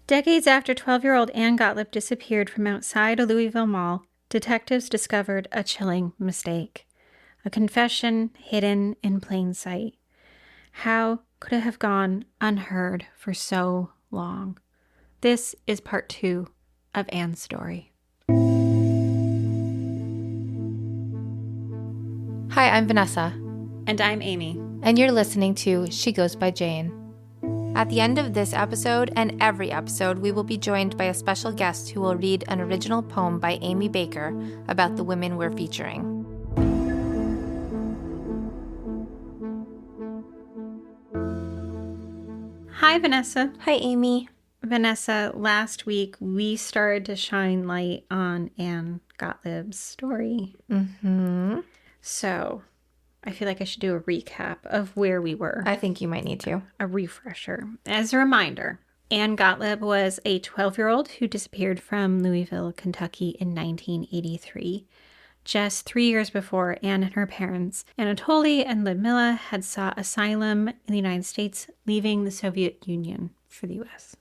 Decades after 12-year-old Ann Gotlib disappeared from outside a Louisville mall, detectives discovered a chilling mistake. A confession hidden in plain sight. How could it have gone unheard for so long? This is part 2 of Ann's story. Hi, I'm Vanessa. And I'm Amy. And you're listening to She Goes by Jane. At the end of this episode and every episode, we will be joined by a special guest who will read an original poem by Amy Baker about the women we're featuring. Hi, Vanessa. Hi, Amy. Vanessa, last week we started to shine light on Ann Gotlib's story. Mm-hmm. So I feel like I should do a recap of where we were. I think you might need to. A refresher. As a reminder, Ann Gotlib was a 12-year-old who disappeared from Louisville, Kentucky in 1983. Just 3 years before, Ann and her parents, Anatoly and Ludmila, had sought asylum in the United States, leaving the Soviet Union for the U.S.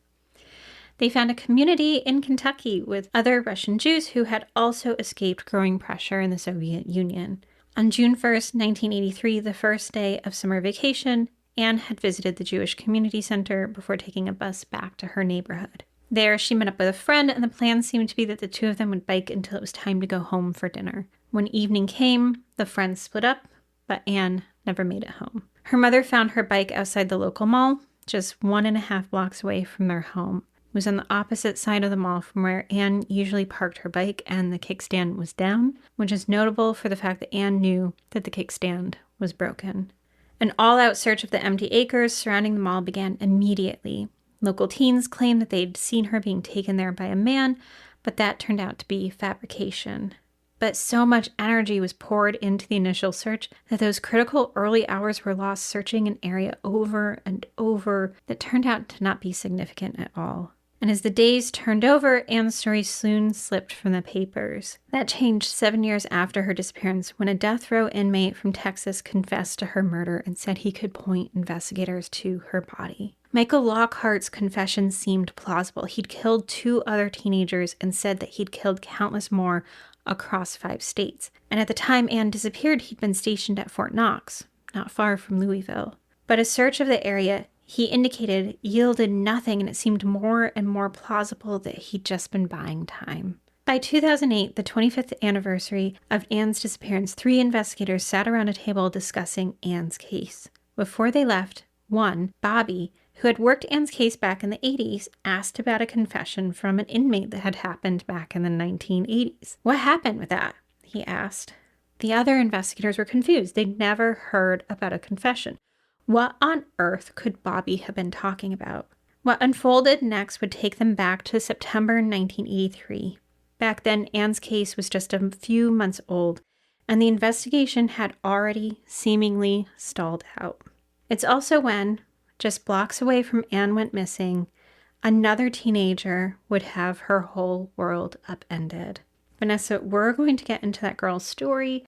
They found a community in Kentucky with other Russian Jews who had also escaped growing pressure in the Soviet Union. On June 1st, 1983, the first day of summer vacation, Ann had visited the Jewish Community Center before taking a bus back to her neighborhood. There, she met up with a friend, and the plan seemed to be that the two of them would bike until it was time to go home for dinner. When evening came, the friends split up, but Ann never made it home. Her mother found her bike outside the local mall, just 1.5 blocks away from their home. It was on the opposite side of the mall from where Ann usually parked her bike, and the kickstand was down, which is notable for the fact that Ann knew that the kickstand was broken. An all-out search of the empty acres surrounding the mall began immediately. Local teens claimed that they'd seen her being taken there by a man, but that turned out to be fabrication. But so much energy was poured into the initial search that those critical early hours were lost searching an area over and over that turned out to not be significant at all. And as the days turned over, Ann's story soon slipped from the papers. That changed 7 years after her disappearance when a death row inmate from Texas confessed to her murder and said he could point investigators to her body. Michael Lockhart's confession seemed plausible. He'd killed 2 other teenagers and said that he'd killed countless more across 5 states. And at the time Ann disappeared, he'd been stationed at Fort Knox, not far from Louisville. But a search of the area, he indicated, yielded nothing, and it seemed more and more plausible that he'd just been buying time. By 2008, the 25th anniversary of Ann's disappearance, 3 investigators sat around a table discussing Ann's case. Before they left, one, Bobby, who had worked Ann's case back in the 80s, asked about a confession from an inmate that had happened back in the 1980s. What happened with that? He asked. The other investigators were confused. They'd never heard about a confession. What on earth could Bobby have been talking about? What unfolded next would take them back to September 1983. Back then, Ann's case was just a few months old, and the investigation had already seemingly stalled out. It's also when, just blocks away from Ann went missing, another teenager would have her whole world upended. Vanessa, we're going to get into that girl's story,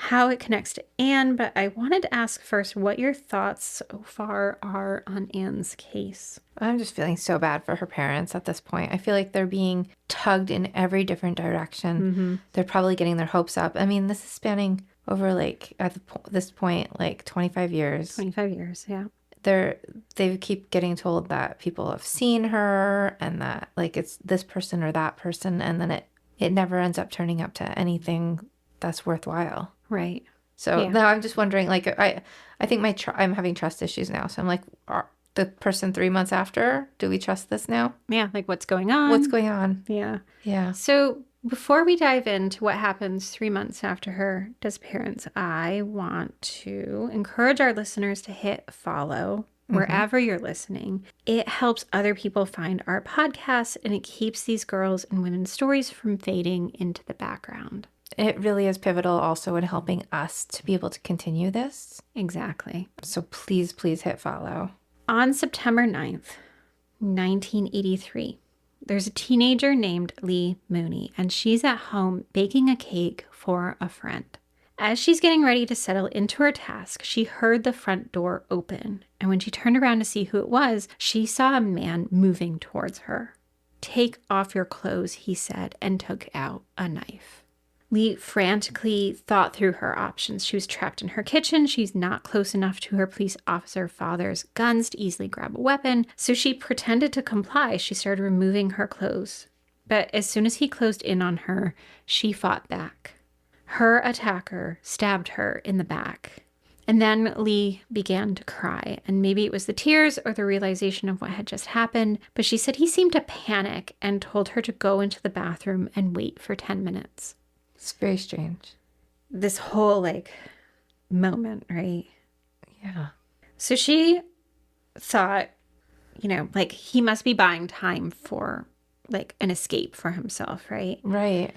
how it connects to Ann, but I wanted to ask first what your thoughts so far are on Ann's case. I'm just feeling so bad for her parents at this point. I feel like they're being tugged in every different direction. Mm-hmm. They're probably getting their hopes up. I mean, this is spanning over, this point, 25 years. 25 years, yeah. They keep getting told that people have seen her and that, it's this person or that person, and then it never ends up turning up to anything that's worthwhile. Right. So yeah. Now I'm just wondering, I think I'm having trust issues now. So I'm like, the person 3 months after, do we trust this now? Yeah, what's going on? What's going on? Yeah. Yeah. So before we dive into what happens 3 months after her disappearance, I want to encourage our listeners to hit follow wherever you're listening. It helps other people find our podcast, and it keeps these girls' and women's stories from fading into the background. It really is pivotal also in helping us to be able to continue this. Exactly. So please hit follow. On September 9th, 1983, there's a teenager named Lee Mooney, and she's at home baking a cake for a friend. As she's getting ready to settle into her task, she heard the front door open, and when she turned around to see who it was, she saw a man moving towards her. "Take off your clothes," he said, and took out a knife. Lee frantically thought through her options. She was trapped in her kitchen. She's not close enough to her police officer father's guns to easily grab a weapon. So she pretended to comply. She started removing her clothes. But as soon as he closed in on her, she fought back. Her attacker stabbed her in the back. And then Lee began to cry. And maybe it was the tears or the realization of what had just happened. But she said he seemed to panic and told her to go into the bathroom and wait for 10 minutes. It's very strange. This whole, like, moment, right? Yeah. So she thought, you know, like, he must be buying time for, like, an escape for himself, right? Right.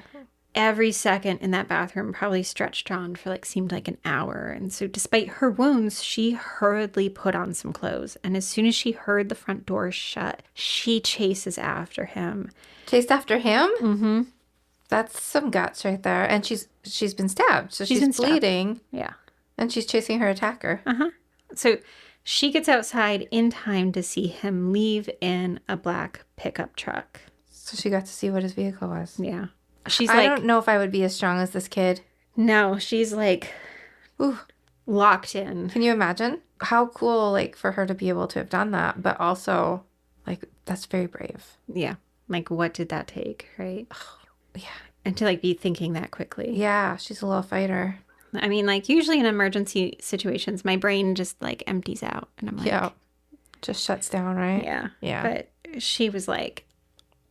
Every second in that bathroom probably stretched on for, like, seemed like an hour. And so despite her wounds, she hurriedly put on some clothes. And as soon as she heard the front door shut, she chases after him. Chased after him? Mm-hmm. That's some guts right there. And she's been stabbed. So she's bleeding. Stabbed. Yeah. And she's chasing her attacker. Uh-huh. So she gets outside in time to see him leave in a black pickup truck. So she got to see what his vehicle was. Yeah. She's I like, don't know if I would be as strong as this kid. No, she's like, ooh, locked in. Can you imagine? How cool, like, for her to be able to have done that. But also, like, that's very brave. Yeah. Like, what did that take, right? Yeah. And to, like, be thinking that quickly. Yeah, she's a little fighter. I mean, like, usually in emergency situations, my brain just, like, empties out. And I'm like... Yeah. Just shuts down, right? Yeah. Yeah. But she was, like,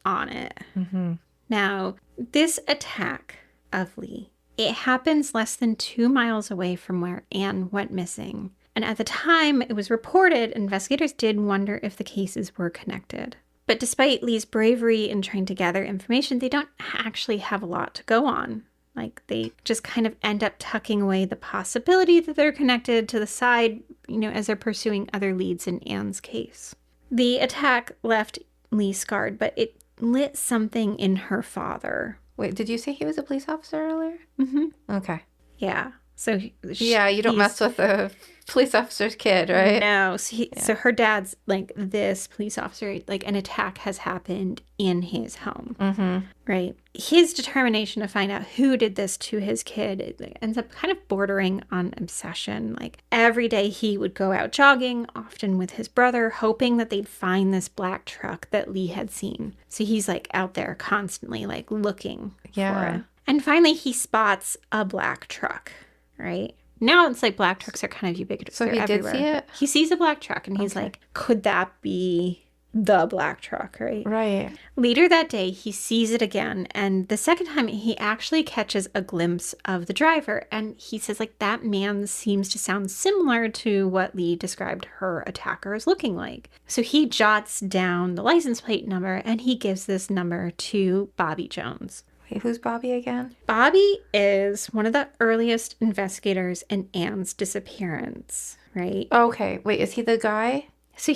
on it. Mm-hmm. Now, this attack of Lee, it happens less than 2 miles away from where Ann went missing. And at the time it was reported, investigators did wonder if the cases were connected. But despite Lee's bravery in trying to gather information, they don't actually have a lot to go on. Like, they just kind of end up tucking away the possibility that they're connected to the side, you know, as they're pursuing other leads in Ann's case. The attack left Lee scarred, but it lit something in her father. Wait, did you say he was a police officer earlier? Mm-hmm. Okay. Yeah. So yeah, you don't mess with a police officer's kid, right? No. So her dad's like, this police officer, like, an attack has happened in his home. Mm-hmm. Right. His determination to find out who did this to his kid, it ends up kind of bordering on obsession. Like, every day he would go out jogging, often with his brother, hoping that they'd find this black truck that Lee had seen. So he's, like, out there constantly, like, looking for it. And finally he spots a black truck. Right? Now it's like black trucks are kind of ubiquitous. So they're he everywhere. did see it? He sees a black truck and he's like, could that be the black truck, right? Right. Later that day, he sees it again. And the second time, he actually catches a glimpse of the driver. And he says, like, that man seems to sound similar to what Lee described her attacker as looking like. So he jots down the license plate number and he gives this number to Bobby Jones. Wait, who's Bobby again? Bobby is one of the earliest investigators in Ann's disappearance, right? Okay. Wait, is he the guy? So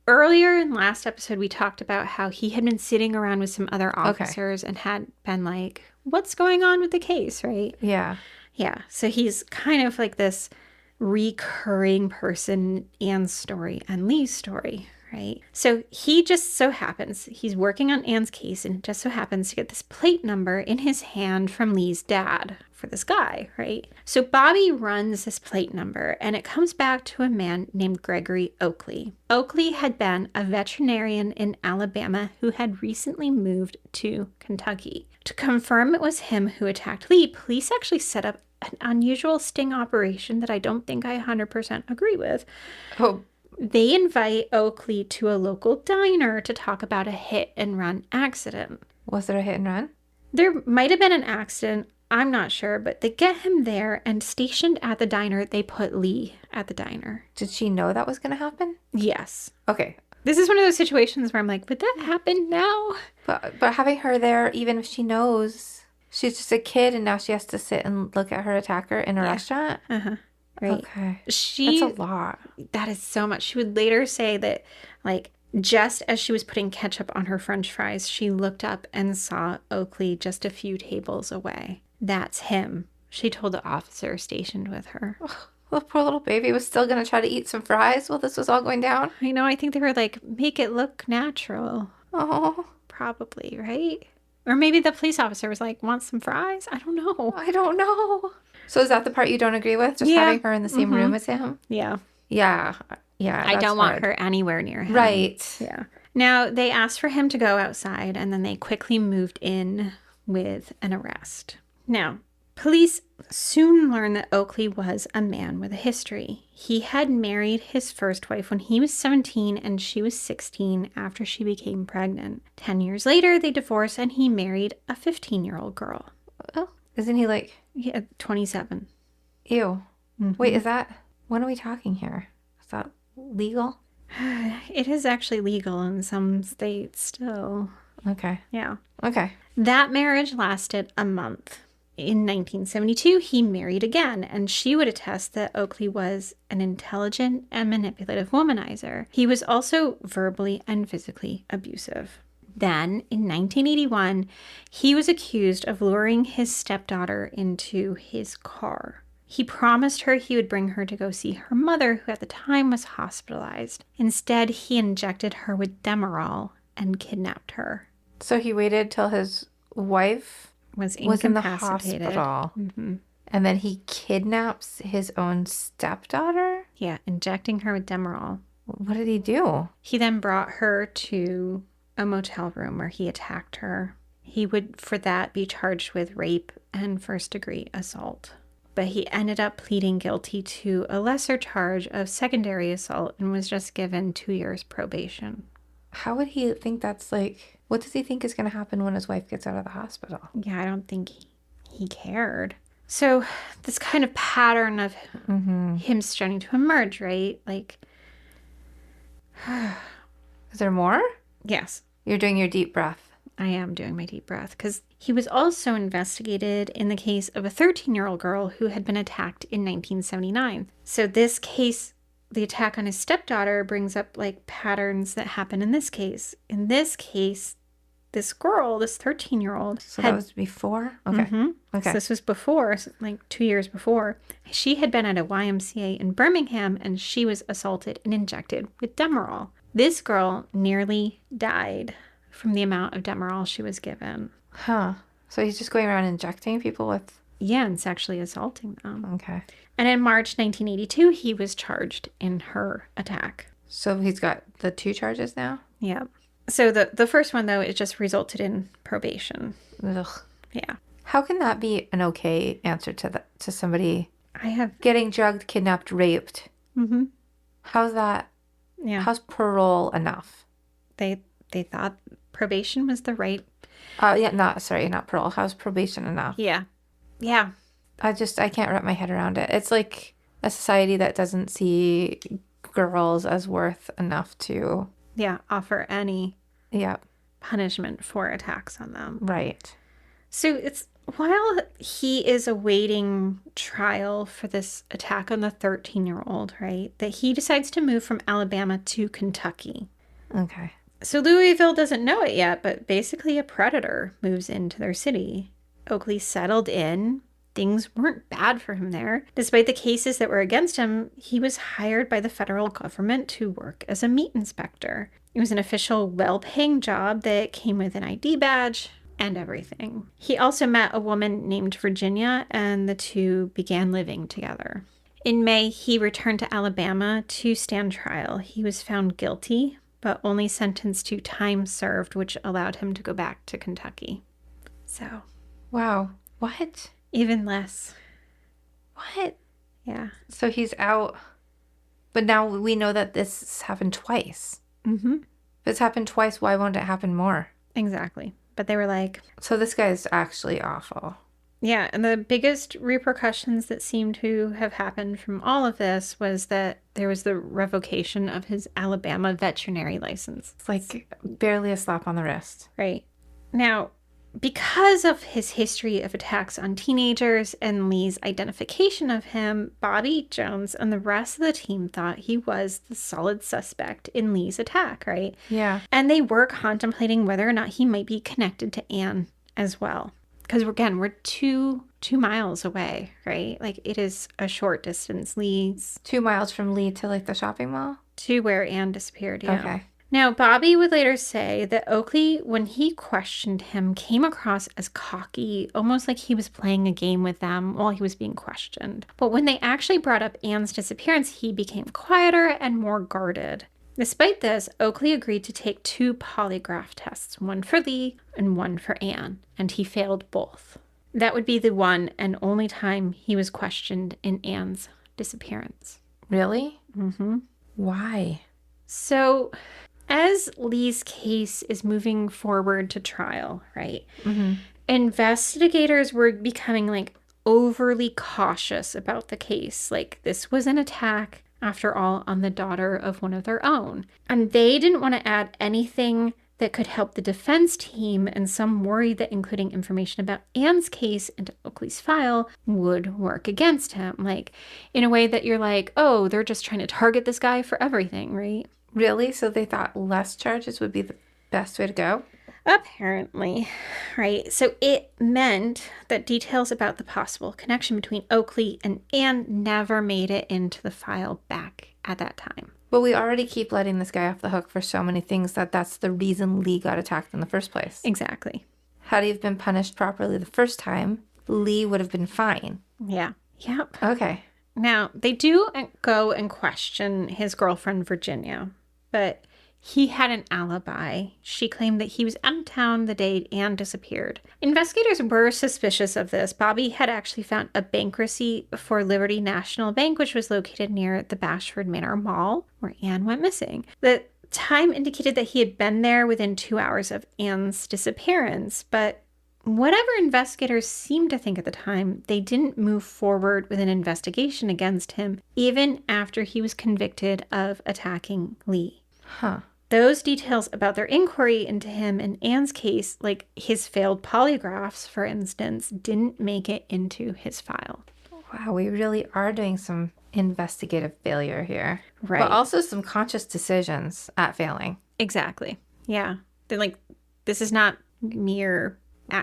earlier in last episode, we talked about how he had been sitting around with some other officers and had been like, what's going on with the case, right? Yeah. Yeah. So he's kind of like this recurring person, Ann's story and Lee's story, right? So he just so happens, he's working on Ann's case and just so happens to get this plate number in his hand from Lee's dad for this guy, right? So Bobby runs this plate number and it comes back to a man named Gregory Oakley. Oakley had been a veterinarian in Alabama who had recently moved to Kentucky. To confirm it was him who attacked Lee, police actually set up an unusual sting operation that I don't think I 100% agree with. Oh, they invite Oakley to a local diner to talk about a hit and run accident. was there a hit and run? There might have been an accident. I'm not sure, but they get him there and stationed at the diner, they put Lee at the diner. Did she know that was going to happen? Yes. Okay. This is one of those situations where I'm like, would that happen now? But having her there, even if she knows she's just a kid and now she has to sit and look at her attacker in a restaurant? Uh-huh. Right. Okay. That's a lot. That is so much. She would later say that, like, just as she was putting ketchup on her French fries, she looked up and saw Oakley just a few tables away. That's him, she told the officer stationed with her. Oh, the poor little baby was still going to try to eat some fries while this was all going down. I know. I think they were like, make it look natural. Oh. Probably, right? Or maybe the police officer was like, want some fries? I don't know. I don't know. So is that the part you don't agree with? Just Yeah. having her in the same room as him? Yeah. Yeah. Yeah. I That's don't want hard. her anywhere near him. Right. Yeah. Now, they asked for him to go outside, and then they quickly moved in with an arrest. Now, police soon learned that Oakley was a man with a history. He had married his first wife when he was 17 and she was 16 after she became pregnant. 10 years later, they divorced and he married a 15-year-old girl. Oh, isn't he like... Yeah, 27. Ew. Wait, when are we talking here? Is that legal? It is actually legal in some states still. Okay. Yeah. Okay. That marriage lasted a month. In 1972, he married again, and she would attest that Oakley was an intelligent and manipulative womanizer. He was also verbally and physically abusive. Then, in 1981, he was accused of luring his stepdaughter into his car. He promised her he would bring her to go see her mother, who at the time was hospitalized. Instead, he injected her with Demerol and kidnapped her. So he waited till his wife Was in the incapacitated. hospital. And then he kidnaps his own stepdaughter? Yeah, injecting her with Demerol. What did he do? He then brought her to a motel room where he attacked her. He would, for that, be charged with rape and first-degree assault. But he ended up pleading guilty to a lesser charge of secondary assault and was just given 2 years probation. How would he think that's like... What does he think is going to happen when his wife gets out of the hospital? Yeah, I don't think he cared. So this kind of pattern of him starting to emerge, right? Like... Is there more? Yes. You're doing your deep breath. I am doing my deep breath because he was also investigated in the case of a 13-year-old girl who had been attacked in 1979. So this case, the attack on his stepdaughter, brings up like patterns that happen in this case. In this case, this girl, this 13-year-old, So that was before? Okay. Okay. So this was before, like 2 years before. She had been at a YMCA in Birmingham and she was assaulted and injected with Demerol. This girl nearly died from the amount of Demerol she was given. Huh. So he's just going around injecting people with... Yeah, and sexually assaulting them. Okay. And in March 1982, he was charged in her attack. So he's got the 2 charges now? Yeah. So the first one, though, it just resulted in probation. Ugh. Yeah. How can that be an okay answer to somebody I have... getting drugged, kidnapped, raped? Mm-hmm. How's that? Yeah. How's parole enough? They thought probation was the right... Not parole. How's probation enough? Yeah. Yeah. I can't wrap my head around it. It's like a society that doesn't see girls as worth enough to... Yeah, offer any Yeah. punishment for attacks on them. Right. So it's while he is awaiting trial for this attack on the 13-year-old, right, that he decides to move from Alabama to Kentucky. Okay. So Louisville doesn't know it yet, but basically a predator moves into their city. Oakley settled in. Things weren't bad for him there. Despite the cases that were against him, he was hired by the federal government to work as a meat inspector. It was an official, well-paying job that came with an ID badge and everything. He also met a woman named Virginia, and the two began living together. In May, he returned to Alabama to stand trial. He was found guilty, but only sentenced to time served, which allowed him to go back to Kentucky. So... Wow. What? Even less. What? Yeah. So he's out, but now we know that this happened twice. Mm-hmm. If it's happened twice, why won't it happen more? Exactly. But they were like... So this guy's actually awful. Yeah, and the biggest repercussions that seem to have happened from all of this was that there was the revocation of his Alabama veterinary license. It's like barely a slap on the wrist. Right. Now... because of his history of attacks on teenagers and Lee's identification of him, Bobby Jones and the rest of the team thought he was the solid suspect in Lee's attack, right? Yeah. And they were contemplating whether or not he might be connected to Ann as well. Because, again, we're two miles away, right? Like, it is a short distance. Lee's 2 miles from Lee to, like, the shopping mall? to where Ann disappeared, yeah. Okay. Now, Bobby would later say that Oakley, when he questioned him, came across as cocky, almost like he was playing a game with them while he was being questioned. But when they actually brought up Ann's disappearance, he became quieter and more guarded. Despite this, Oakley agreed to take 2 polygraph tests, one for Lee and one for Ann, and he failed both. That would be the one and only time he was questioned in Ann's disappearance. Really? Mm-hmm. Why? So, as Lee's case is moving forward to trial, right? Mm-hmm. Investigators were becoming like overly cautious about the case. Like, this was an attack, after all, on the daughter of one of their own. And they didn't want to add anything that could help the defense team, and some worried that including information about Ann's case into Oakley's file would work against him. Like, in a way that you're like, oh, they're just trying to target this guy for everything, right? Really? So they thought less charges would be the best way to go? Apparently, right? So it meant that details about the possible connection between Oakley and Ann never made it into the file back at that time. But we already keep letting this guy off the hook for so many things that's the reason Lee got attacked in the first place. Exactly. Had he have been punished properly the first time, Lee would have been fine. Yeah. Yep. Okay. Now, they do go and question his girlfriend, Virginia, but he had an alibi. She claimed that he was out of town the day Ann disappeared. Investigators were suspicious of this. Bobby had actually found a bank receipt for Liberty National Bank, which was located near the Bashford Manor Mall, where Ann went missing. The time indicated that he had been there within 2 hours of Ann's disappearance, but whatever investigators seemed to think at the time, they didn't move forward with an investigation against him, even after he was convicted of attacking Lee. Huh. Those details about their inquiry into him in Ann's case, like his failed polygraphs, for instance, didn't make it into his file. Wow, we really are doing some investigative failure here. Right. But also some conscious decisions at failing. Exactly. Yeah. They're like, this is not mere...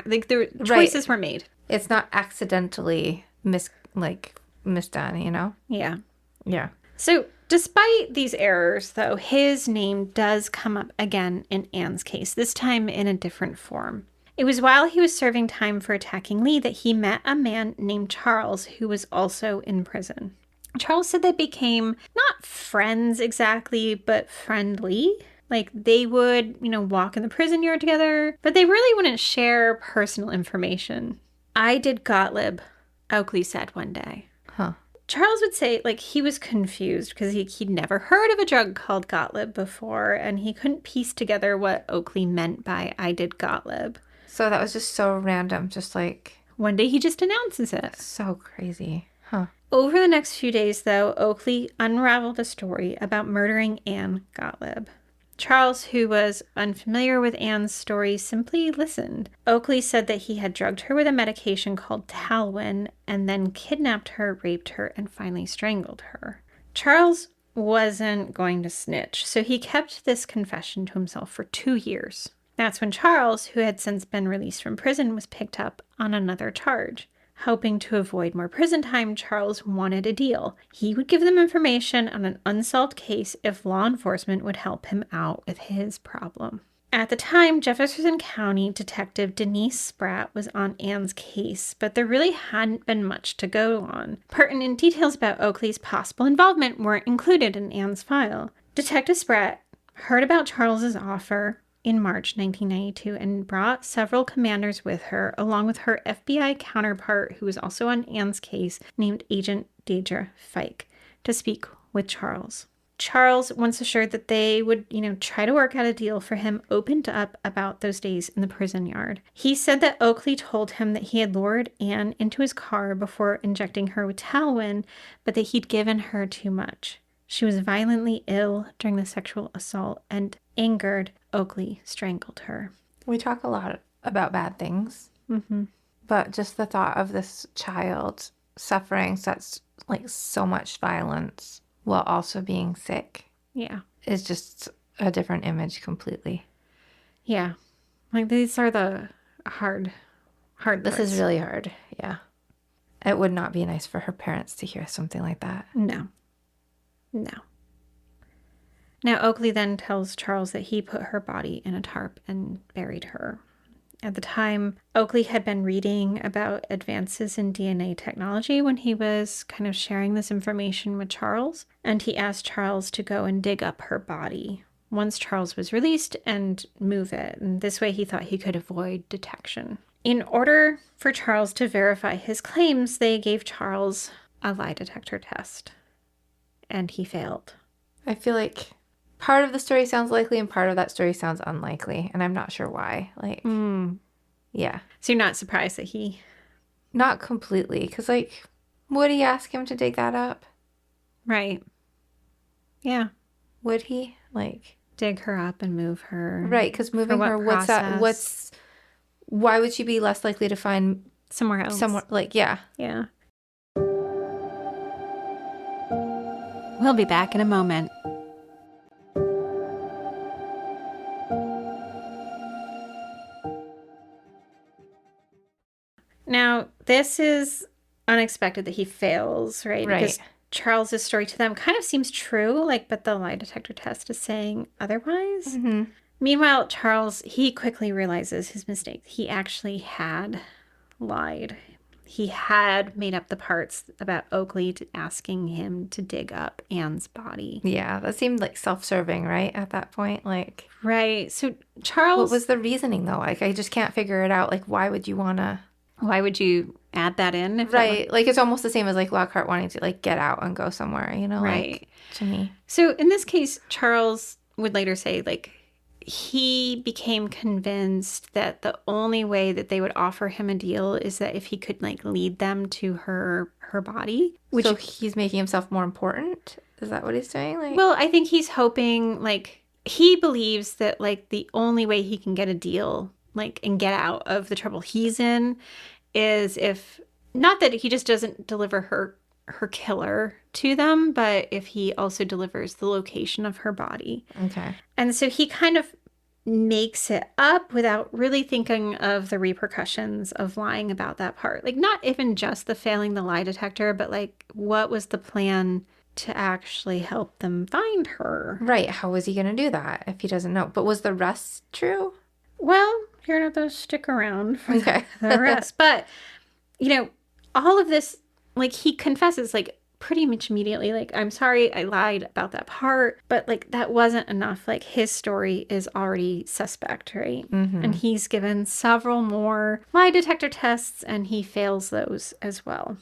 Like, the choices were made. It's not accidentally misdone, you know? Yeah. Yeah. So, despite these errors, though, his name does come up again in Ann's case, this time in a different form. It was while he was serving time for attacking Lee that he met a man named Charles, who was also in prison. Charles said they became not friends exactly, but friendly. Like, they would, walk in the prison yard together, but they really wouldn't share personal information. I did Gotlib, Oakley said one day. Huh. Charles would say, he was confused because he'd never heard of a drug called Gotlib before, and he couldn't piece together what Oakley meant by I did Gotlib. So that was just so random, just like... One day he just announces it. So crazy. Huh. Over the next few days, though, Oakley unraveled a story about murdering Ann Gotlib. Charles, who was unfamiliar with Ann's story, simply listened. Oakley said that he had drugged her with a medication called Talwin and then kidnapped her, raped her, and finally strangled her. Charles wasn't going to snitch, so he kept this confession to himself for 2 years. That's when Charles, who had since been released from prison, was picked up on another charge. Hoping to avoid more prison time, Charles wanted a deal. He would give them information on an unsolved case if law enforcement would help him out with his problem. At the time, Jefferson County Detective Denise Spratt was on Ann's case, but there really hadn't been much to go on. Pertinent details about Oakley's possible involvement weren't included in Ann's file. Detective Spratt heard about Charles's offer in March 1992 and brought several commanders with her, along with her FBI counterpart, who was also on Ann's case, named Agent Deidre Fike, to speak with Charles. Charles, once assured that they would, try to work out a deal for him, opened up about those days in the prison yard. He said that Oakley told him that he had lured Ann into his car before injecting her with Talwin, but that he'd given her too much. She was violently ill during the sexual assault, and angered, Oakley strangled her. We talk a lot about bad things, but just the thought of this child suffering so much violence while also being sick, is just a different image completely. Yeah, these are the hard This parts. is really hard. Yeah, it would not be nice for her parents to hear something like that. No. Now, Oakley then tells Charles that he put her body in a tarp and buried her. At the time, Oakley had been reading about advances in DNA technology when he was kind of sharing this information with Charles, and he asked Charles to go and dig up her body once Charles was released and move it. And this way he thought he could avoid detection. In order for Charles to verify his claims, they gave Charles a lie detector test, and he failed. I feel like part of the story sounds likely and part of that story sounds unlikely, and I'm not sure why. Like, yeah. So you're not surprised that he... Not completely, because, like, would he ask him to dig that up? Right. Yeah. Would he? Like... dig her up and move her. Right, because moving her, why would she be less likely to find somewhere else? Yeah. Yeah. We'll be back in a moment. Now, this is unexpected that he fails, right? Right. Because Charles's story to them kind of seems true, but the lie detector test is saying otherwise. Mm-hmm. Meanwhile, Charles, he quickly realizes his mistake. He actually had lied. He had made up the parts about Oakley asking him to dig up Anne's body. Yeah, that seemed like self-serving, right? At that point, like... Right. So Charles... What was the reasoning, though? Like, I just can't figure it out. Like, why would you want to... Why would you add that in? Right. Like, it's almost the same as, like, Lockhart wanting to, like, get out and go somewhere, you know? Right. Like, to me. So, in this case, Charles would later say, he became convinced that the only way that they would offer him a deal is that if he could, lead them to her body. So he's making himself more important? Is that what he's doing? Well, I think he's hoping, he believes that, the only way he can get a deal, and get out of the trouble he's in is if, not that he just doesn't deliver her killer to them, but if he also delivers the location of her body. Okay. And so he kind of makes it up without really thinking of the repercussions of lying about that part. Not even just the failing the lie detector, but what was the plan to actually help them find her? Right. How was he going to do that if he doesn't know? But was the rest true? Well, you're going to have to stick around for the rest. But, all of this, he confesses, pretty much immediately, I'm sorry, I lied about that part. But, that wasn't enough. His story is already suspect, right? Mm-hmm. And he's given several more lie detector tests, and he fails those as well.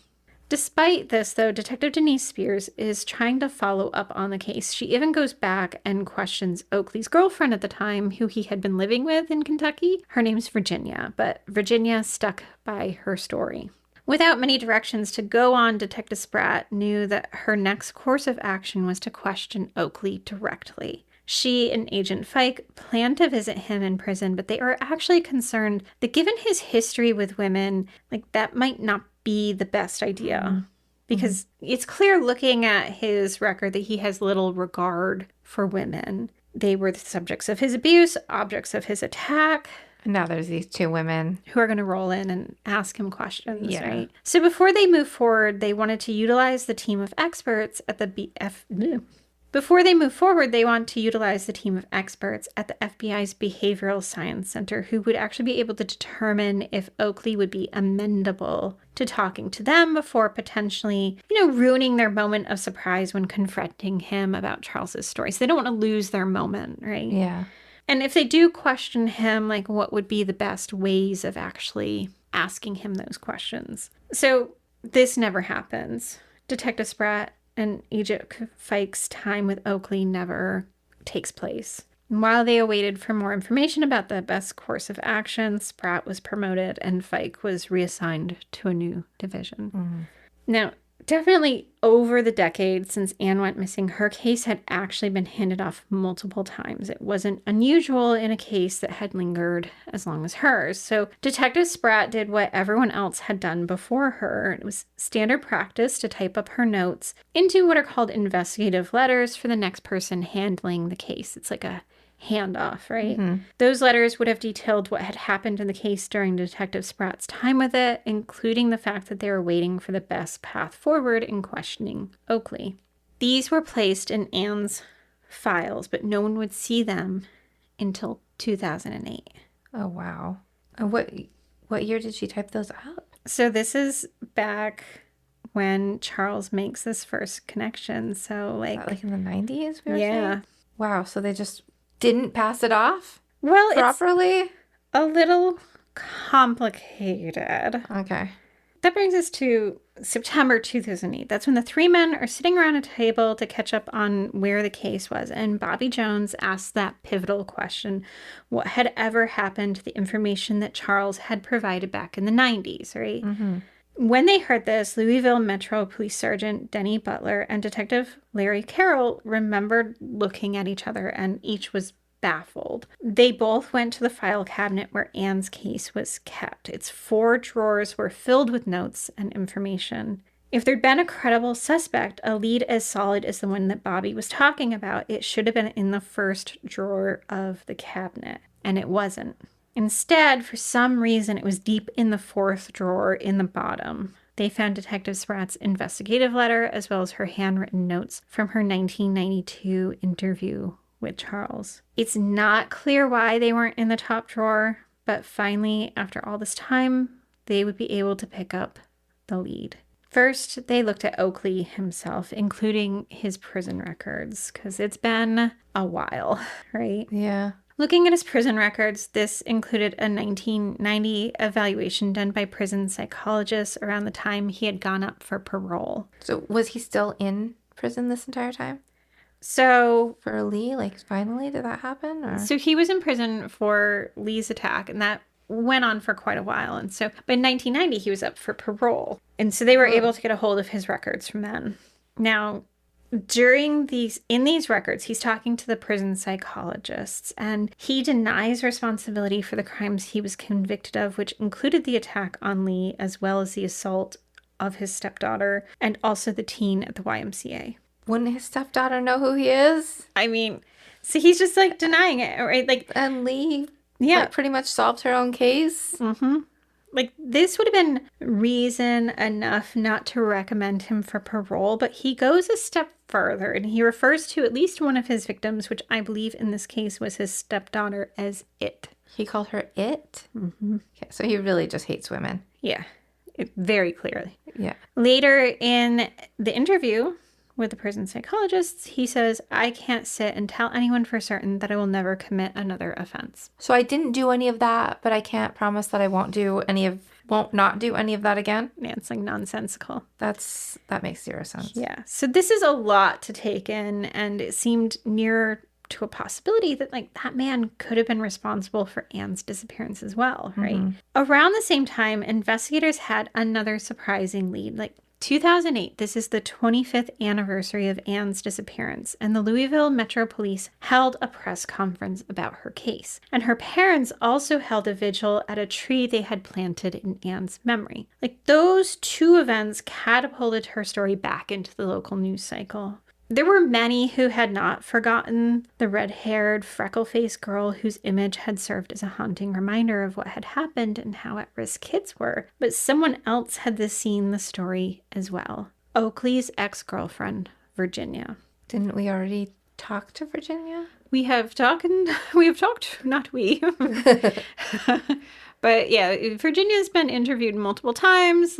Despite this, though, Detective Denise Spears is trying to follow up on the case. She even goes back and questions Oakley's girlfriend at the time, who he had been living with in Kentucky. Her name's Virginia, but Virginia stuck by her story. Without many directions to go on, Detective Spratt knew that her next course of action was to question Oakley directly. She and Agent Fike planned to visit him in prison, but they are actually concerned that given his history with women, that might not be the best idea. Because it's clear looking at his record that he has little regard for women. They were the subjects of his abuse, objects of his attack. And now there's these two women who are going to roll in and ask him questions, right? So before they move forward, they wanted to utilize the team of experts at the Before they move forward, they want to utilize the team of experts at the FBI's Behavioral Science Center who would actually be able to determine if Oakley would be amenable to talking to them before potentially, ruining their moment of surprise when confronting him about Charles's story. So they don't want to lose their moment, right? Yeah. And if they do question him, what would be the best ways of actually asking him those questions? So this never happens. Detective Spratt and Agent Fike's time with Oakley never takes place. And while they awaited for more information about the best course of action, Spratt was promoted and Fike was reassigned to a new division. Mm-hmm. Now, definitely over the decades since Anne went missing, her case had actually been handed off multiple times. It wasn't unusual in a case that had lingered as long as hers. So Detective Spratt did what everyone else had done before her. It was standard practice to type up her notes into what are called investigative letters for the next person handling the case. It's like a handoff, right? Mm-hmm. Those letters would have detailed what had happened in the case during Detective Spratt's time with it, including the fact that they were waiting for the best path forward in questioning Oakley. These were placed in Anne's files, but no one would see them until 2008. Oh, wow. And what year did she type those up? So this is back when Charles makes this first connection. So Like in the 90s, we were yeah. saying? Wow, so they just didn't pass it off Well, properly? it's a little complicated. Okay. That brings us to September 2008. That's when the three men are sitting around a table to catch up on where the case was. And Bobby Jones asks that pivotal question: what had ever happened to the information that Charles had provided back in the 90s, right? Mm-hmm. When they heard this, Louisville Metro Police Sergeant Denny Butler and Detective Larry Carroll remembered looking at each other, and each was baffled. They both went to the file cabinet where Ann's case was kept. Its 4 drawers were filled with notes and information. If there'd been a credible suspect, a lead as solid as the one that Bobby was talking about, it should have been in the first drawer of the cabinet, and it wasn't. Instead, for some reason, it was deep in the 4th drawer in the bottom. They found Detective Spratt's investigative letter as well as her handwritten notes from her 1992 interview with Charles. It's not clear why they weren't in the top drawer, but finally, after all this time, they would be able to pick up the lead. First, they looked at Oakley himself, including his prison records, because it's been a while, right? Yeah. Looking at his prison records, this included a 1990 evaluation done by prison psychologists around the time he had gone up for parole. So was he still in prison this entire time? So For Lee, like finally, did that happen? Or? So he was in prison for Lee's attack, and that went on for quite a while. And so, but in 1990, he was up for parole. And so they were able to get a hold of his records from then. Now, in these records, he's talking to the prison psychologists, and he denies responsibility for the crimes he was convicted of, which included the attack on Lee, as well as the assault of his stepdaughter, and also the teen at the YMCA. Wouldn't his stepdaughter know who he is? I mean, so he's just like denying it, right? Like, And Lee, yeah, like, pretty much solved her own case. mm-hmm. Like, this would have been reason enough not to recommend him for parole, but he goes a step further, and he refers to at least one of his victims, which I believe in this case was his stepdaughter, as it. He called her it? Mm-hmm. Okay, so he really just hates women. Yeah, very clearly. Yeah. Later in the interview with the prison psychologists, he says, "I can't sit and tell anyone for certain that I will never commit another offense." So I didn't do any of that, but I can't promise that I won't not do any of that again. Yeah, it's like nonsensical. That makes zero sense. Yeah. So this is a lot to take in, and it seemed near to a possibility that like that man could have been responsible for Ann's disappearance as well, right? Mm-hmm. Around the same time, investigators had another surprising lead. Like 2008, this is the 25th anniversary of Ann's disappearance, and the Louisville Metro Police held a press conference about her case. And her parents also held a vigil at a tree they had planted in Ann's memory. Like, those two events catapulted her story back into the local news cycle. There were many who had not forgotten the red-haired, freckle-faced girl whose image had served as a haunting reminder of what had happened and how at risk kids were. But someone else had seen the story as well. Oakley's ex-girlfriend, Virginia. Didn't we already talk to Virginia? We have talked, not we. But yeah, Virginia's been interviewed multiple times,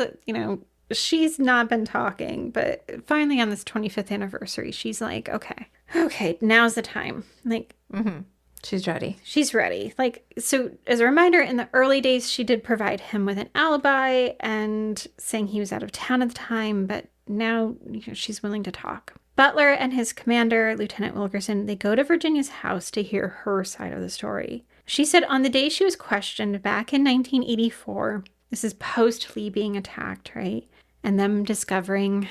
she's not been talking, but finally on this 25th anniversary, she's like, okay, now's the time. Like, Mm-hmm. She's ready. She's ready. Like, so as a reminder, in the early days, she did provide him with an alibi and saying he was out of town at the time, but now she's willing to talk. Butler and his commander, Lieutenant Wilkerson, they go to Virginia's house to hear her side of the story. She said on the day she was questioned back in 1984, this is post Lee being attacked, right? And them discovering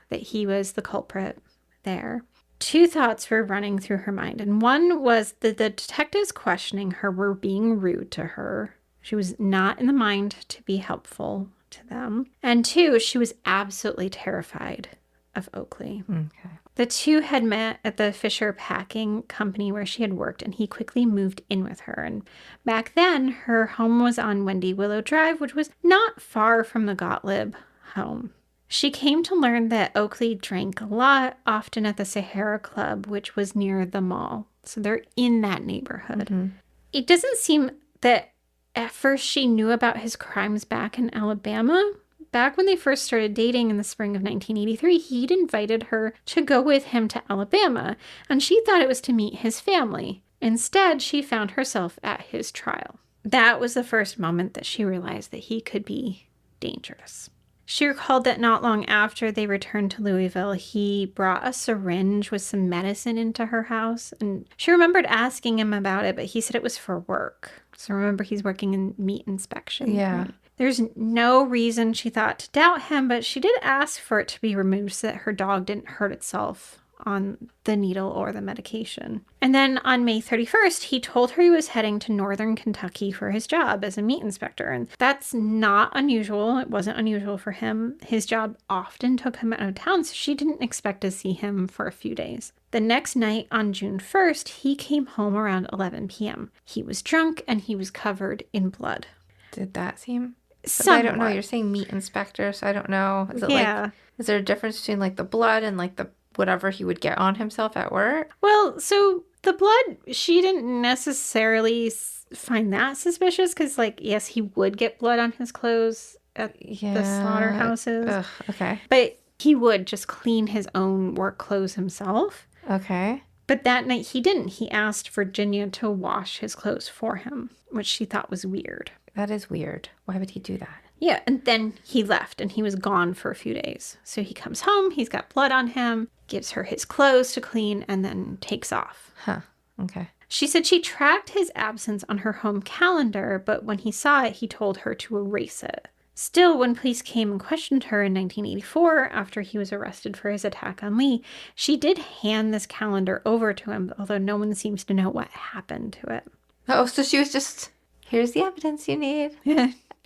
that he was the culprit there. Two thoughts were running through her mind. And one was that the detectives questioning her were being rude to her. She was not in the mind to be helpful to them. And two, she was absolutely terrified of Oakley. Okay. The two had met at the Fisher Packing Company where she had worked, and he quickly moved in with her. And back then, her home was on Wendy Willow Drive, which was not far from the Gotlib home. She came to learn that Oakley drank a lot, often at the Sahara Club, which was near the mall. So they're in that neighborhood. Mm-hmm. It doesn't seem that at first she knew about his crimes back in Alabama. Back when they first started dating in the spring of 1983, he'd invited her to go with him to Alabama, and she thought it was to meet his family. Instead, she found herself at his trial. That was the first moment that she realized that he could be dangerous. She recalled that not long after they returned to Louisville, he brought a syringe with some medicine into her house. And she remembered asking him about it, but he said it was for work. So remember, he's working in meat inspection. Yeah. Right? There's no reason, she thought, to doubt him, but she did ask for it to be removed so that her dog didn't hurt itself on the needle or the medication. And then on May 31st, he told her he was heading to northern Kentucky for his job as a meat inspector. And that's not unusual. It wasn't unusual for him. His job often took him out of town, so she didn't expect to see him for a few days. The next night, on June 1st, he came home around 11 p.m. He was drunk and he was covered in blood. Did that seem... Somewhat. I don't know. You're saying meat inspector, so I don't know. Is it is there a difference between like the blood and like the whatever he would get on himself at work? Well, so the blood, she didn't necessarily find that suspicious because, like, yes, he would get blood on his clothes at the slaughterhouses. Ugh, okay. But he would just clean his own work clothes himself. Okay. But that night he didn't. He asked Virginia to wash his clothes for him, which she thought was weird. That is weird. Why would he do that? Yeah, and then he left and he was gone for a few days. So he comes home, he's got blood on him, gives her his clothes to clean, and then takes off. Huh. Okay. She said she tracked his absence on her home calendar, but when he saw it, he told her to erase it. Still, when police came and questioned her in 1984, after he was arrested for his attack on Lee, she did hand this calendar over to him, although no one seems to know what happened to it. Oh, so she was just, here's the evidence you need.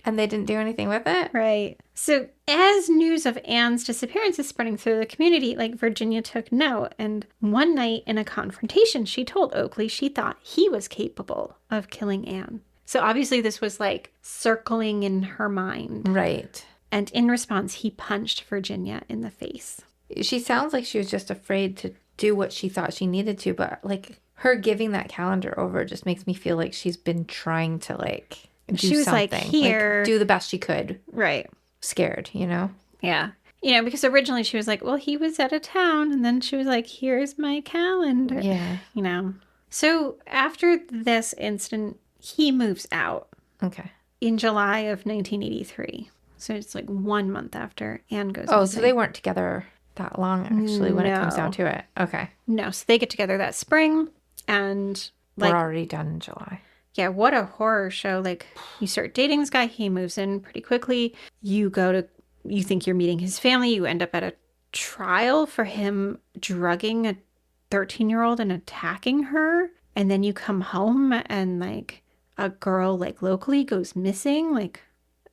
And they didn't do anything with it? Right. So as news of Ann's disappearance is spreading through the community, like, Virginia took note. And one night in a confrontation, she told Oakley she thought he was capable of killing Ann. So obviously this was like circling in her mind. Right. And in response, he punched Virginia in the face. She sounds like she was just afraid to do what she thought she needed to, but like her giving that calendar over just makes me feel like she's been trying to like do she was something. Like, here. Like, do the best she could. Right. Scared, you know? Yeah. You know, because originally she was like, well, he was out of town. And then she was like, here's my calendar. Yeah. You know. So after this incident, he moves out. Okay. In July of 1983. So it's like 1 month after Ann goes Oh, missing. so they weren't together that long, actually, when it comes down to it. Okay. No, so they get together that spring, and like... We're already done in July. Yeah, what a horror show. Like, you start dating this guy, he moves in pretty quickly. You think you're meeting his family, you end up at a trial for him drugging a 13-year-old and attacking her, and then you come home and, like, a girl, like, locally goes missing, like...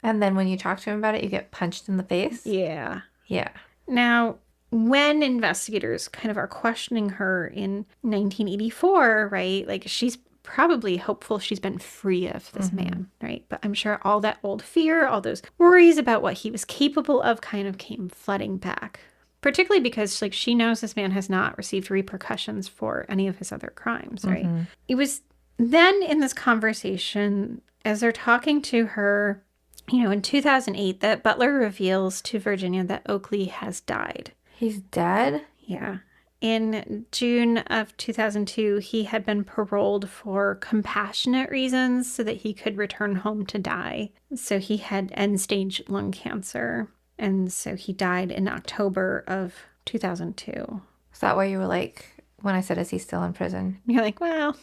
And then when you talk to him about it, you get punched in the face? Yeah. Yeah. Now, when investigators kind of are questioning her in 1984, right, like, she's probably hopeful she's been free of this man, right? But I'm sure all that old fear, all those worries about what he was capable of kind of came flooding back. Particularly because, like, she knows this man has not received repercussions for any of his other crimes, right? It was then in this conversation, as they're talking to her, you know, in 2008, that Butler reveals to Virginia that Oakley has died. He's dead? Yeah. In June of 2002, he had been paroled for compassionate reasons so that he could return home to die. So he had end-stage lung cancer. And so he died in October of 2002. Is that why you were like, when I said, is he still in prison? You're like, well,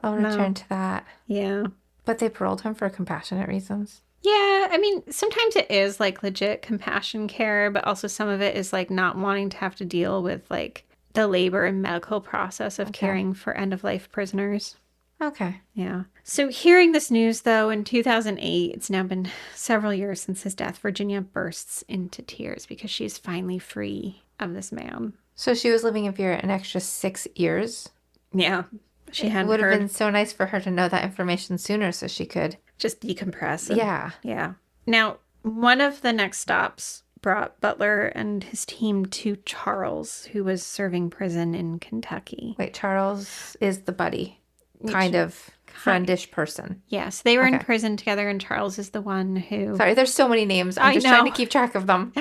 I'll return to that. Yeah. But they paroled him for compassionate reasons? Yeah, I mean, sometimes it is like legit compassion care, but also some of it is like not wanting to have to deal with like the labor and medical process of caring for end-of-life prisoners. Okay. Yeah. So hearing this news, though, in 2008, it's now been several years since his death, Virginia bursts into tears because she is finally free of this man. So she was living in fear an extra 6 years? Yeah. She hadn't would have heard. been so nice for her to know that information sooner so she could Just decompress. Yeah. Yeah. Now, one of the next stops brought Butler and his team to Charles, who was serving prison in Kentucky. Wait, Charles is the buddy, kind of friendish person. Yes, they were in prison together, and Charles is the one who... Sorry, there's so many names. I'm just trying to keep track of them.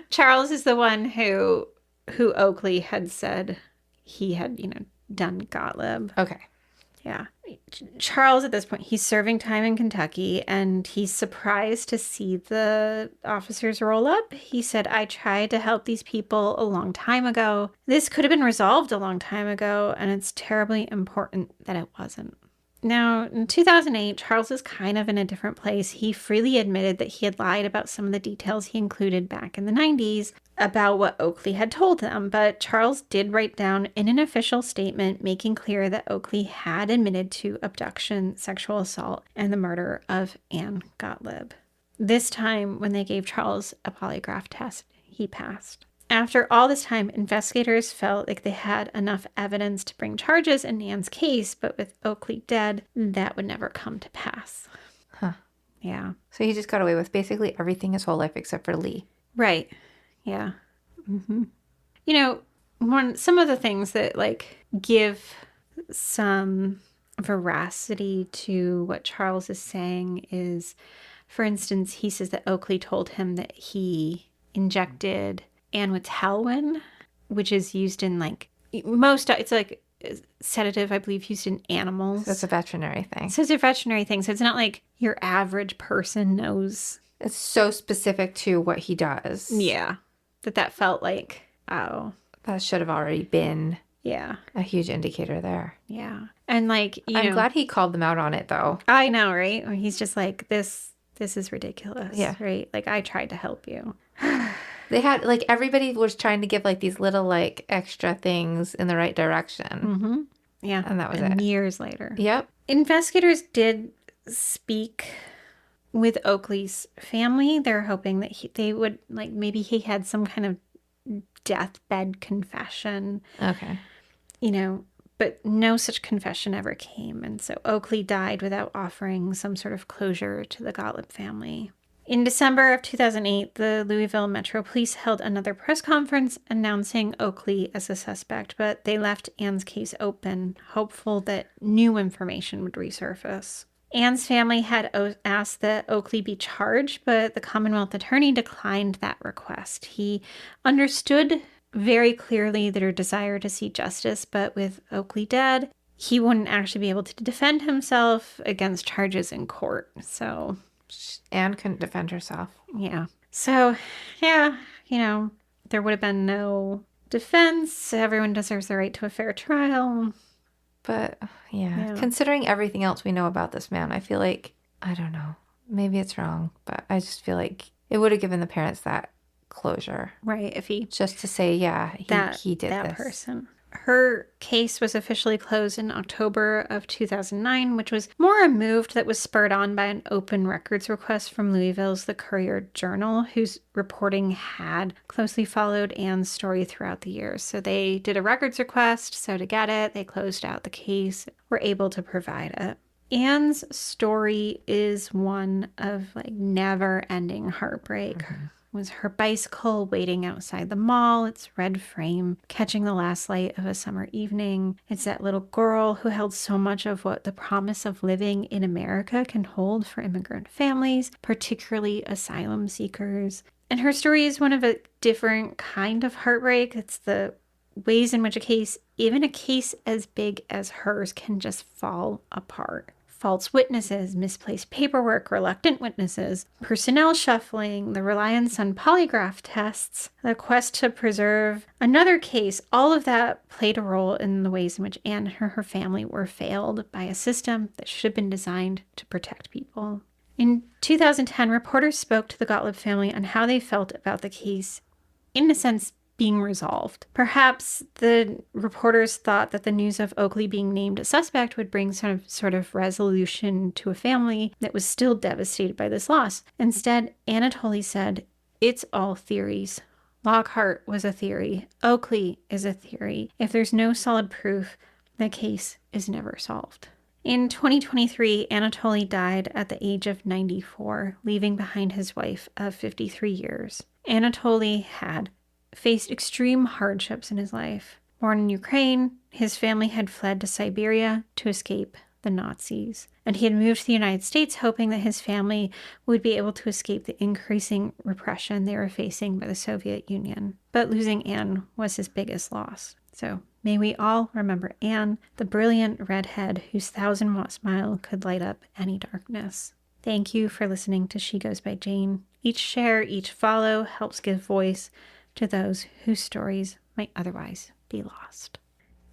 Charles is the one who Oakley had said he had, done Gotlib. Okay. Yeah. Charles, at this point, he's serving time in Kentucky, and he's surprised to see the officers roll up. He said, I tried to help these people a long time ago. This could have been resolved a long time ago, and it's terribly important that it wasn't. Now, in 2008, Charles is kind of in a different place. He freely admitted that he had lied about some of the details he included back in the 90s about what Oakley had told them, but Charles did write down in an official statement making clear that Oakley had admitted to abduction, sexual assault, and the murder of Ann Gotlib. This time, when they gave Charles a polygraph test, he passed. After all this time, investigators felt like they had enough evidence to bring charges in Ann's case, but with Oakley dead, that would never come to pass. Huh. Yeah. So he just got away with basically everything his whole life except for Lee. Right. Yeah. Mm-hmm. Some of the things that, give some veracity to what Charles is saying is, for instance, he says that Oakley told him that he injected Ann with Talwin, which is used in it's like a sedative, I believe, used in animals. That's a veterinary thing. So it's a veterinary thing. So it's not like your average person knows. It's so specific to what he does. Yeah. That felt like, oh. That should have already been a huge indicator there. Yeah. And I'm glad he called them out on it, though. I know, right? He's just like, this is ridiculous. Yeah. Right? I tried to help you. They had, everybody was trying to give, these little, extra things in the right direction. Mm-hmm. Yeah. And that was it. Years later. Yep. Investigators did speak with Oakley's family. They're hoping that they would, maybe he had some kind of deathbed confession. Okay. But no such confession ever came. And so Oakley died without offering some sort of closure to the Gotlib family. In December of 2008, the Louisville Metro Police held another press conference announcing Oakley as a suspect, but they left Ann's case open, hopeful that new information would resurface. Ann's family had asked that Oakley be charged, but the Commonwealth attorney declined that request. He understood very clearly their desire to see justice, but with Oakley dead, he wouldn't actually be able to defend himself against charges in court. So Anne couldn't defend herself. Yeah. So, there would have been no defense. Everyone deserves the right to a fair trial. But, considering everything else we know about this man, I feel like, I don't know, maybe it's wrong, but I just feel like it would have given the parents that closure. Right, if he... Just to say, he did that this. person. Her case was officially closed in October of 2009, which was more a move that was spurred on by an open records request from Louisville's The Courier-Journal, whose reporting had closely followed Ann's story throughout the years. So they did a records request, so to get it, they closed out the case, were able to provide it. Ann's story is one of never-ending heartbreak. Mm-hmm. Was her bicycle waiting outside the mall, its red frame catching the last light of a summer evening. It's that little girl who held so much of what the promise of living in America can hold for immigrant families, particularly asylum seekers. And her story is one of a different kind of heartbreak. It's the ways in which even a case as big as hers, can just fall apart. False witnesses, misplaced paperwork, reluctant witnesses, personnel shuffling, the reliance on polygraph tests, the quest to preserve another case, all of that played a role in the ways in which Ann and her family were failed by a system that should have been designed to protect people. In 2010, reporters spoke to the Gotlib family on how they felt about the case, in a sense, being resolved. Perhaps the reporters thought that the news of Oakley being named a suspect would bring some sort of resolution to a family that was still devastated by this loss. Instead, Anatoly said, "It's all theories. Lockhart was a theory. Oakley is a theory. If there's no solid proof, the case is never solved." In 2023, Anatoly died at the age of 94, leaving behind his wife of 53 years. Anatoly had faced extreme hardships in his life. Born in Ukraine, his family had fled to Siberia to escape the Nazis, and he had moved to the United States hoping that his family would be able to escape the increasing repression they were facing by the Soviet Union. But losing Anne was his biggest loss. So may we all remember Anne, the brilliant redhead whose 1,000-watt smile could light up any darkness. Thank you for listening to She Goes by Jane. Each share, each follow helps give voice to those whose stories might otherwise be lost.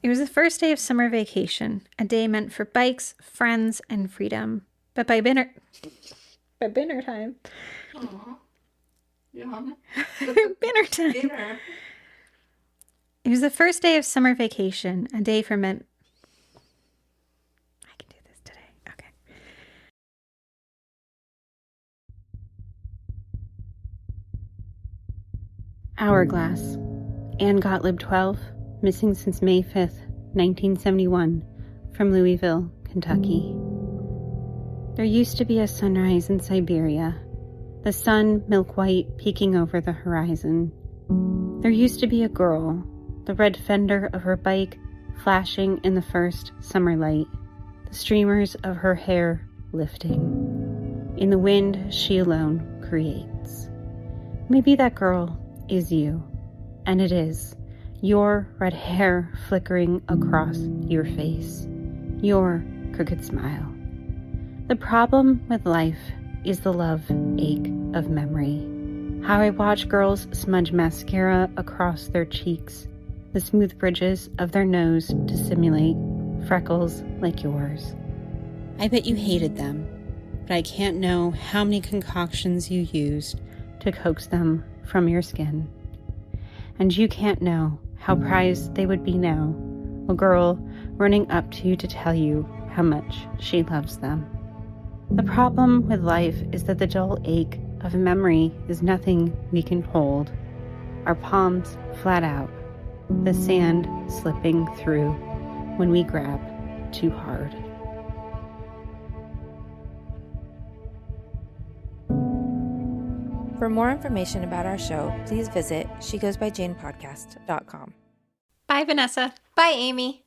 It was the first day of summer vacation, a day meant for bikes, friends, and freedom. But by dinner time. Aww. Yum. Dinner time. Dinner. It was the first day of summer vacation, a day for I can do this today. Okay. Hourglass. Ann Gotlib, 12, missing since May 5th, 1971, from Louisville, Kentucky. There used to be a sunrise in Siberia, the sun milk-white peeking over the horizon. There used to be a girl, the red fender of her bike flashing in the first summer light, the streamers of her hair lifting. In the wind she alone creates. Maybe that girl is you, and it is. Your red hair flickering across your face, your crooked smile. The problem with life is the love ache of memory. How I watch girls smudge mascara across their cheeks, the smooth bridges of their nose to simulate freckles like yours. I bet you hated them, but I can't know how many concoctions you used to coax them from your skin. And you can't know how prized they would be now, a girl running up to you to tell you how much she loves them. The problem with life is that the dull ache of memory is nothing we can hold. Our palms flat out, the sand slipping through when we grab too hard. For more information about our show, please visit shegoesbyjanepodcast.com. Bye, Vanessa. Bye, Amy.